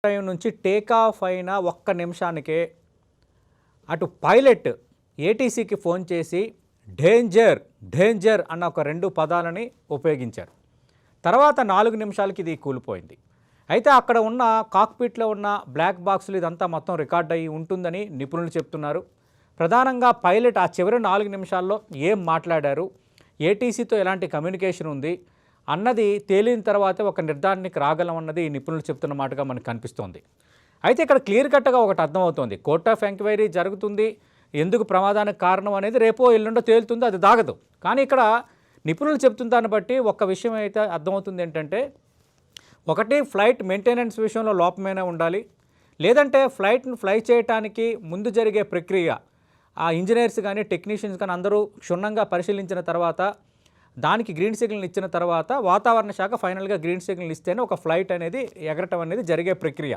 Time నుంచి take off అయిన ఒక్క నిమిషానికే అటు పైలట్ ఏటీసీకి ఫోన్ చేసి డేంజర్ డేంజర్ అన్న ఒక 2 పదాలని ఉపయోగించారు. తర్వాత 4 నిమిషాలకి ఇది కూలిపోయింది. అయితే అక్కడ ఉన్న కాక్పిట్లో ఉన్న బ్లాక్ బాక్సులు ఇదంతా మొత్తం రికార్డ్ అయ్యి ఉంటుందని నిపుణులు చెప్తున్నారు. ప్రధానంగా పైలట్ ఆ చివరి 4 నిమిషాల్లో ఏం మాట్లాడారు, ఏటీసీతో ఎలాంటి కమ్యూనికేషన్ ఉంది అన్నది తేలిన తర్వాతే ఒక నిర్ధారణకి రాగలం అన్నది నిపుణులు చెప్తున్న మాటగా మనకు కనిపిస్తోంది. అయితే ఇక్కడ క్లియర్ కట్గా ఒకటి అర్థమవుతోంది. కోర్ట్ ఆఫ్ ఎంక్వైరీ జరుగుతుంది, ఎందుకు ప్రమాదానికి కారణం అనేది రేపో ఎల్లుండో తేలుతుంది, అది దాగదు. కానీ ఇక్కడ నిపుణులు చెప్తున్న దాన్ని బట్టి ఒక విషయం అయితే అర్థమవుతుంది ఏంటంటే, ఒకటి ఫ్లైట్ మెయింటెనెన్స్ విషయంలో లోపమైనా ఉండాలి, లేదంటే ఫ్లైట్ను ఫ్లై చేయడానికి ముందు జరిగే ప్రక్రియ ఆ ఇంజనీర్స్ కానీ టెక్నీషియన్స్ కానీ అందరూ క్షుణ్ణంగా పరిశీలించిన తర్వాత దానికి గ్రీన్ సిగ్నల్ ఇచ్చిన తర్వాత వాతావరణ శాఖ ఫైనల్గా గ్రీన్ సిగ్నల్ ఇస్తేనే ఒక ఫ్లైట్ అనేది ఎగరటం అనేది జరిగే ప్రక్రియ.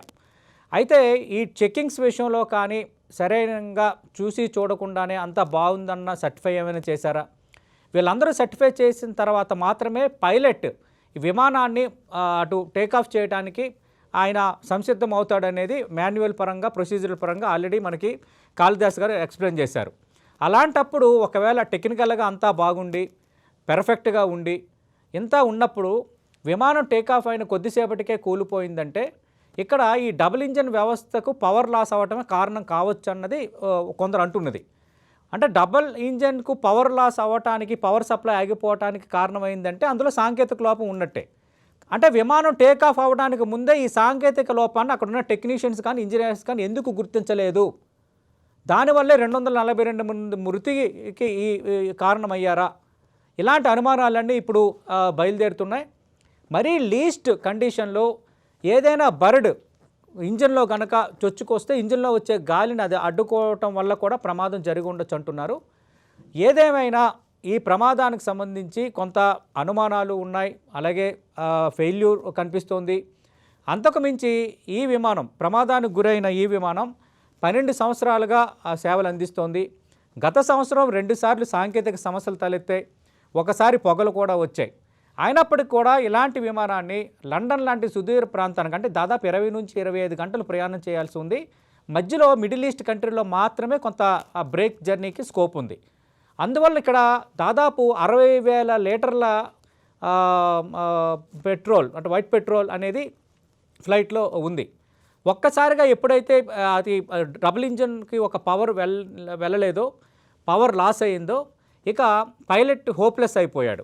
అయితే ఈ చెక్కింగ్స్ విషయంలో కానీ సరైనంగా చూసి చూడకుండానే అంతా బాగుందన్న సర్టిఫై ఏమైనా చేశారా? వీళ్ళందరూ సర్టిఫై చేసిన తర్వాత మాత్రమే పైలట్ ఈ విమానాన్ని అటు టేకాఫ్ చేయడానికి ఆయన సంసిద్ధం అవుతాడనేది మాన్యువల్ పరంగా ప్రొసీజరల్ పరంగా ఆల్రెడీ మనకి కాళిదాస్ గారు ఎక్స్ప్లెయిన్ చేశారు. అలాంటప్పుడు ఒకవేళ టెక్నికల్గా అంతా బాగుండి పెర్ఫెక్ట్గా ఉండి ఇంత ఉన్నప్పుడు విమానం టేకాఫ్ అయిన కొద్దిసేపటికే కూలిపోయిందంటే ఇక్కడ ఈ డబుల్ ఇంజన్ వ్యవస్థకు పవర్ లాస్ అవ్వటమే కారణం కావచ్చు అన్నది కొందరు అంటున్నది. అంటే డబుల్ ఇంజన్కు పవర్ లాస్ అవ్వటానికి పవర్ సప్లై ఆగిపోవటానికి కారణమైందంటే అందులో సాంకేతిక లోపం ఉన్నట్టే. అంటే విమానం టేకాఫ్ అవ్వడానికి ముందే ఈ సాంకేతిక లోపాన్ని అక్కడ ఉన్న టెక్నీషియన్స్ కానీ ఇంజనీర్స్ కానీ ఎందుకు గుర్తించలేదు? దానివల్లే 242 మంది మృతికి ఈ కారణమయ్యారా? ఇలాంటి అనుమానాలన్నీ ఇప్పుడు బయలుదేరుతున్నాయి. మరీ లీస్ట్ కండిషన్లో ఏదైనా బర్డ్ ఇంజన్లో కనుక చొచ్చుకొస్తే ఇంజన్లో వచ్చే గాలిని అది అడ్డుకోవటం వల్ల కూడా ప్రమాదం జరిగి ఉండొచ్చు అంటున్నారు. ఏదేమైనా ఈ ప్రమాదానికి సంబంధించి కొంత అనుమానాలు ఉన్నాయి, అలాగే ఫెయిల్యూర్ కనిపిస్తోంది. అంతకు మించి ఈ విమానం ప్రమాదానికి గురైన ఈ విమానం 12 సంవత్సరాలుగా సేవలు అందిస్తోంది. గత సంవత్సరం 2 సార్లు సాంకేతిక సమస్యలు తలెత్తాయి, ఒకసారి పొగలు కూడా వచ్చాయి. అయినప్పటికీ కూడా ఇలాంటి విమానాన్ని లండన్ లాంటి సుదూర ప్రాంతానికి అంటే దాదాపు 20 నుంచి 25 గంటలు ప్రయాణం చేయాల్సి ఉంది. మధ్యలో మిడిల్ ఈస్ట్ కంట్రీలో మాత్రమే కొంత బ్రేక్ జర్నీకి స్కోప్ ఉంది. అందువల్ల ఇక్కడ దాదాపు 60,000 లీటర్ల పెట్రోల్ అంటే వైట్ పెట్రోల్ అనేది ఫ్లైట్లో ఉంది. ఒక్కసారిగా ఎప్పుడైతే అది డబుల్ ఇంజన్కి ఒక పవర్ వెళ్ళలేదో, పవర్ లాస్ అయ్యిందో, ఇక పైలట్ హోప్లెస్ అయిపోయాడు.